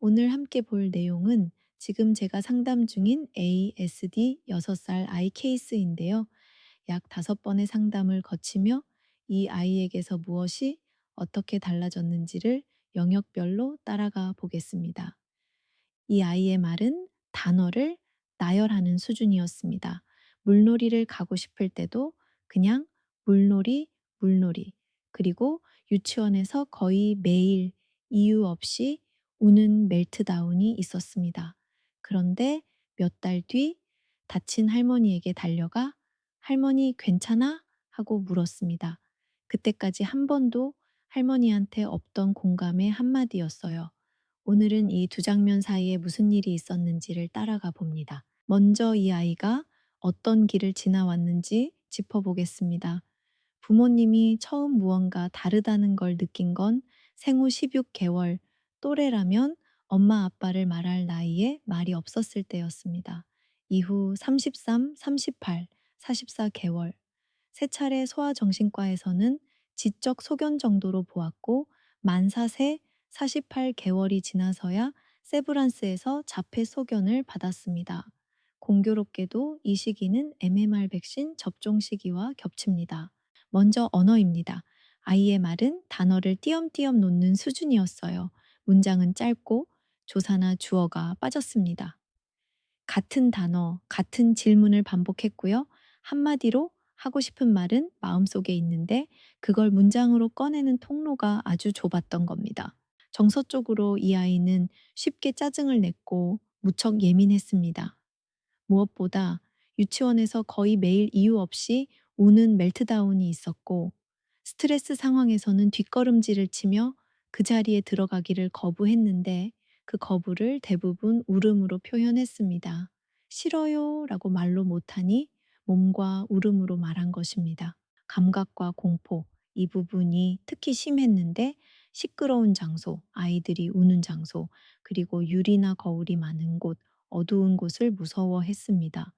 오늘 함께 볼 내용은 지금 제가 상담 중인 ASD 6살 아이 케이스인데요. 약 5번의 상담을 거치며 이 아이에게서 무엇이 어떻게 달라졌는지를 영역별로 따라가 보겠습니다. 이 아이의 말은 단어를 나열하는 수준이었습니다. 물놀이를 가고 싶을 때도 그냥 물놀이, 물놀이. 그리고 유치원에서 거의 매일 이유 없이 우는 멜트다운이 있었습니다. 그런데 몇 달 뒤 다친 할머니에게 달려가 할머니 괜찮아? 하고 물었습니다. 그때까지 한 번도 할머니한테 없던 공감의 한마디였어요. 오늘은 이 두 장면 사이에 무슨 일이 있었는지를 따라가 봅니다. 먼저 이 아이가 어떤 길을 지나왔는지 짚어보겠습니다. 부모님이 처음 무언가 다르다는 걸 느낀 건 생후 16개월, 또래라면 엄마 아빠를 말할 나이에 말이 없었을 때였습니다. 이후 33, 38, 44개월, 세 차례 소아정신과에서는 지적 소견 정도로 보았고 만사세 48개월이 지나서야 세브란스에서 자폐 소견을 받았습니다. 공교롭게도 이 시기는 MMR 백신 접종 시기와 겹칩니다. 먼저 언어입니다. 아이의 말은 단어를 띄엄띄엄 놓는 수준이었어요. 문장은 짧고 조사나 주어가 빠졌습니다. 같은 단어, 같은 질문을 반복했고요. 한마디로 하고 싶은 말은 마음속에 있는데 그걸 문장으로 꺼내는 통로가 아주 좁았던 겁니다. 정서적으로 이 아이는 쉽게 짜증을 냈고 무척 예민했습니다. 무엇보다 유치원에서 거의 매일 이유 없이 우는 멜트다운이 있었고 스트레스 상황에서는 뒷걸음질을 치며 그 자리에 들어가기를 거부했는데 그 거부를 대부분 울음으로 표현했습니다. 싫어요 라고 말로 못하니 몸과 울음으로 말한 것입니다. 감각과 공포, 이 부분이 특히 심했는데 시끄러운 장소, 아이들이 우는 장소, 그리고 유리나 거울이 많은 곳, 어두운 곳을 무서워했습니다.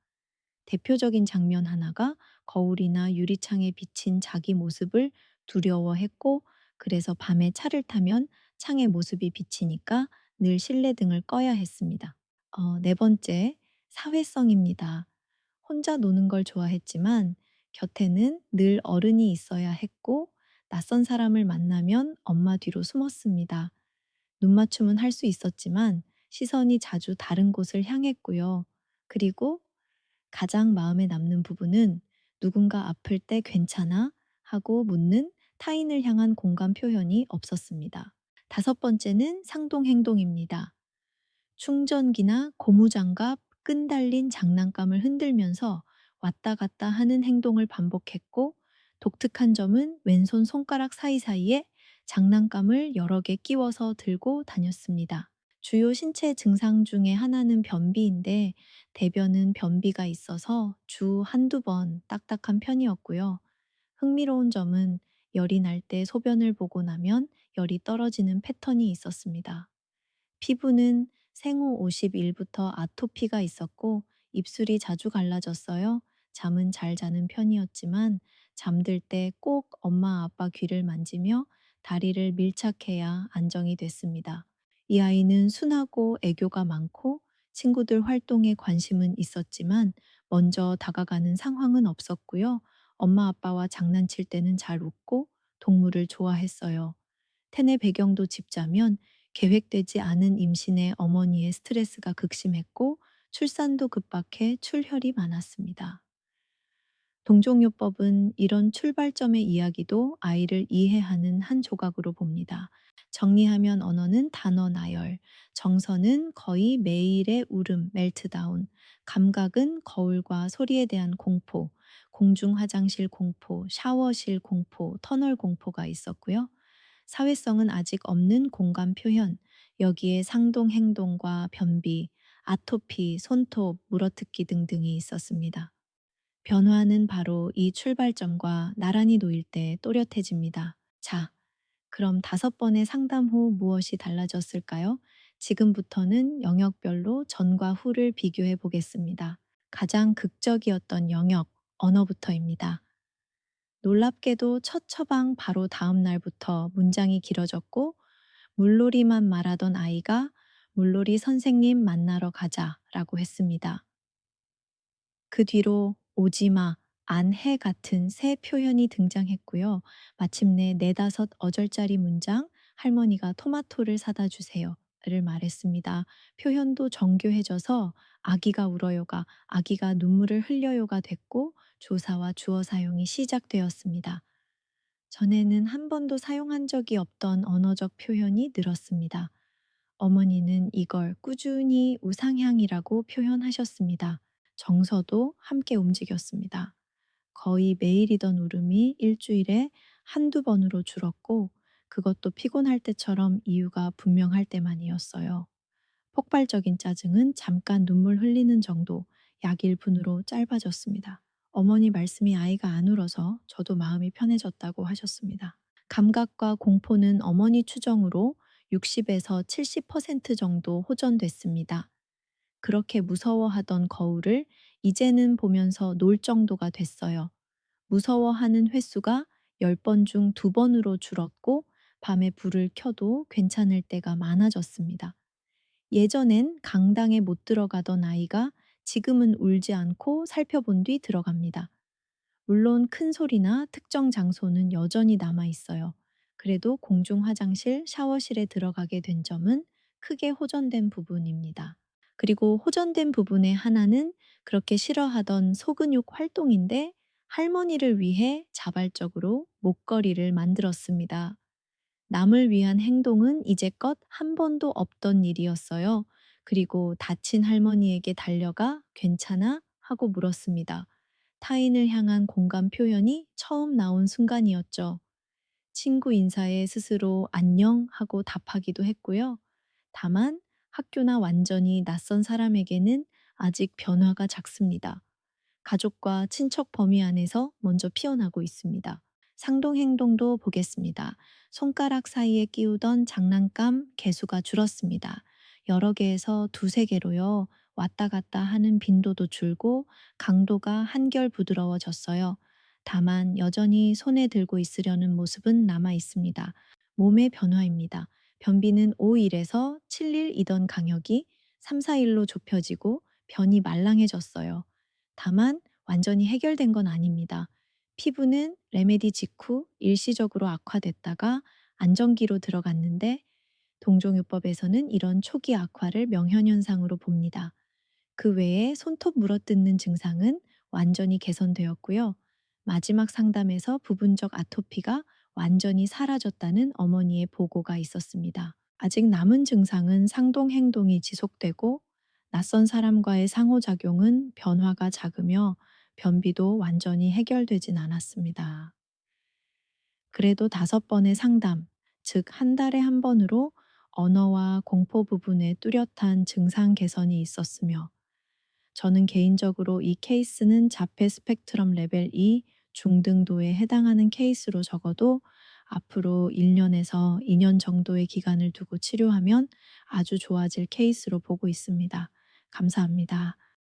대표적인 장면 하나가 거울이나 유리창에 비친 자기 모습을 두려워했고, 그래서 밤에 차를 타면 창의 모습이 비치니까 늘 실내등을 꺼야 했습니다. 네 번째, 사회성입니다. 혼자 노는 걸 좋아했지만 곁에는 늘 어른이 있어야 했고, 낯선 사람을 만나면 엄마 뒤로 숨었습니다. 눈맞춤은 할 수 있었지만 시선이 자주 다른 곳을 향했고요. 그리고 가장 마음에 남는 부분은 누군가 아플 때 괜찮아? 하고 묻는 타인을 향한 공감 표현이 없었습니다. 다섯 번째는 상동행동입니다. 충전기나 고무장갑, 끈 달린 장난감을 흔들면서 왔다 갔다 하는 행동을 반복했고, 독특한 점은 왼손 손가락 사이사이에 장난감을 여러 개 끼워서 들고 다녔습니다. 주요 신체 증상 중에 하나는 변비인데 대변은 변비가 있어서 주 한두 번 딱딱한 편이었고요. 흥미로운 점은 열이 날 때 소변을 보고 나면 열이 떨어지는 패턴이 있었습니다. 피부는 생후 50일부터 아토피가 있었고 입술이 자주 갈라졌어요. 잠은 잘 자는 편이었지만 잠들 때 꼭 엄마 아빠 귀를 만지며 다리를 밀착해야 안정이 됐습니다. 이 아이는 순하고 애교가 많고 친구들 활동에 관심은 있었지만 먼저 다가가는 상황은 없었고요. 엄마 아빠와 장난칠 때는 잘 웃고 동물을 좋아했어요. 텐의 배경도 짚자면 계획되지 않은 임신에 어머니의 스트레스가 극심했고 출산도 급박해 출혈이 많았습니다. 동종요법은 이런 출발점의 이야기도 아이를 이해하는 한 조각으로 봅니다. 정리하면 언어는 단어 나열, 정서는 거의 매일의 울음, 멜트다운, 감각은 거울과 소리에 대한 공포, 공중 화장실 공포, 샤워실 공포, 터널 공포가 있었고요. 사회성은 아직 없는 공감 표현, 여기에 상동 행동과 변비, 아토피, 손톱, 물어뜯기 등등이 있었습니다. 변화는 바로 이 출발점과 나란히 놓일 때 또렷해집니다. 자, 그럼 5번의 상담 후 무엇이 달라졌을까요? 지금부터는 영역별로 전과 후를 비교해 보겠습니다. 가장 극적이었던 영역, 언어부터입니다. 놀랍게도 첫 처방 바로 다음 날부터 문장이 길어졌고 물놀이만 말하던 아이가 물놀이 선생님 만나러 가자라고 했습니다. 그 뒤로 오지마, 안해 같은 새 표현이 등장했고요. 마침내 네다섯 어절짜리 문장 할머니가 토마토를 사다 주세요를 말했습니다. 표현도 정교해져서 아기가 울어요가 아기가 눈물을 흘려요가 됐고 조사와 주어 사용이 시작되었습니다. 전에는 한 번도 사용한 적이 없던 언어적 표현이 늘었습니다. 어머니는 이걸 꾸준히 우상향이라고 표현하셨습니다. 정서도 함께 움직였습니다. 거의 매일이던 울음이 일주일에 한두 번으로 줄었고, 그것도 피곤할 때처럼 이유가 분명할 때만이었어요. 폭발적인 짜증은 잠깐 눈물 흘리는 정도, 약 1분으로 짧아졌습니다. 어머니 말씀이 아이가 안 울어서 저도 마음이 편해졌다고 하셨습니다. 감각과 공포는 어머니 추정으로 60에서 70% 정도 호전됐습니다. 그렇게 무서워하던 거울을 이제는 보면서 놀 정도가 됐어요. 무서워하는 횟수가 10번 중 2번으로 줄었고 밤에 불을 켜도 괜찮을 때가 많아졌습니다. 예전엔 강당에 못 들어가던 아이가 지금은 울지 않고 살펴본 뒤 들어갑니다. 물론 큰 소리나 특정 장소는 여전히 남아 있어요. 그래도 공중 화장실, 샤워실에 들어가게 된 점은 크게 호전된 부분입니다. 그리고 호전된 부분의 하나는 그렇게 싫어하던 소근육 활동인데 할머니를 위해 자발적으로 목걸이를 만들었습니다. 남을 위한 행동은 이제껏 한 번도 없던 일이었어요. 그리고 다친 할머니에게 달려가 괜찮아? 하고 물었습니다. 타인을 향한 공감 표현이 처음 나온 순간이었죠. 친구 인사에 스스로 안녕 하고 답하기도 했고요. 다만 학교나 완전히 낯선 사람에게는 아직 변화가 작습니다. 가족과 친척 범위 안에서 먼저 피어나고 있습니다. 상동 행동도 보겠습니다. 손가락 사이에 끼우던 장난감 개수가 줄었습니다. 여러 개에서 두세 개로요. 왔다 갔다 하는 빈도도 줄고 강도가 한결 부드러워졌어요. 다만 여전히 손에 들고 있으려는 모습은 남아 있습니다. 몸의 변화입니다. 변비는 5일에서 7일이던 강역이 3, 4일로 좁혀지고 변이 말랑해졌어요. 다만 완전히 해결된 건 아닙니다. 피부는 레메디 직후 일시적으로 악화됐다가 안정기로 들어갔는데 동종요법에서는 이런 초기 악화를 명현현상으로 봅니다. 그 외에 손톱 물어뜯는 증상은 완전히 개선되었고요. 마지막 상담에서 부분적 아토피가 완전히 사라졌다는 어머니의 보고가 있었습니다. 아직 남은 증상은 상동 행동이 지속되고 낯선 사람과의 상호작용은 변화가 작으며 변비도 완전히 해결되진 않았습니다. 그래도 5번의 상담, 즉 한 달에 한 번으로 언어와 공포 부분에 뚜렷한 증상 개선이 있었으며 저는 개인적으로 이 케이스는 자폐 스펙트럼 레벨 2 중등도에 해당하는 케이스로 적어도 앞으로 1년에서 2년 정도의 기간을 두고 치료하면 아주 좋아질 케이스로 보고 있습니다. 감사합니다.